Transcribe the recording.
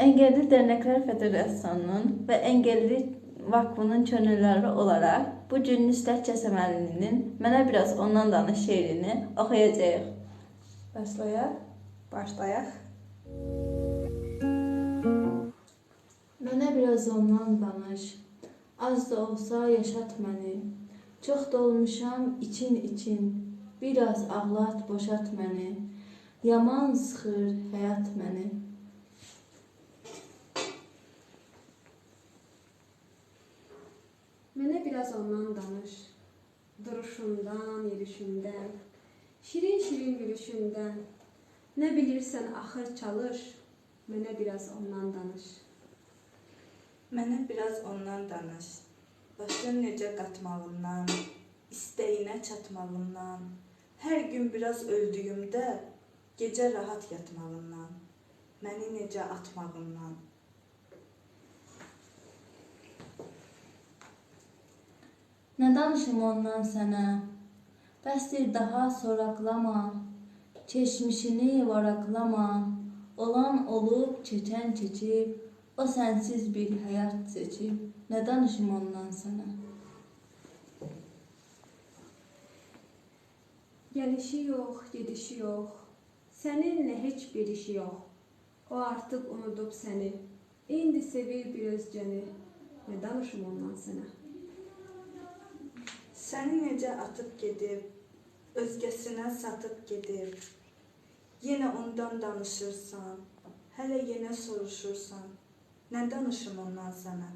Engelli Dernekler Federasyonu'nun ve Engelli Vakfı'nın könüllüləri olaraq bu gün Nüsrət Kəsəməlinin Mənə Biraz Ondan Danış şeirini oxuyacağıq. Başlayaq. Başlayaq. Mənə biraz ondan danış, az da olsa yaşat məni. Çox dolmuşam için, biraz ağlat, boşat məni. Yaman sıxır həyat məni. Mənə biraz ondan danış. Duruşundan, yerişindən, şirin gülüşündən. Nə bilirsən axır çalış, mənə biraz ondan danış. Mənə biraz ondan danış. Başın necə qatmağından, istəyinə çatmağından, hər gün biraz öldüyümdə gecə rahat yatmağından, məni necə atmağından. Nə danışım ondan sənə? Bəsdir daha soraqlama, keçmişini varaqlama. Olan olub, keçən keçib, o sənsiz bir həyat seçib. Nə danışım ondan sənə? Gəlişi yox, gedişi yox, səninlə heç bir işi yox. O artıq unudub səni, indi sevir bir özgəni. Nə danışım ondan sənə? Səni necə atıb gedib, özgəsinə satıb gedib. Yenə ondan danışırsan, hələ yenə soruşursan. Nə danışım ondan sənə?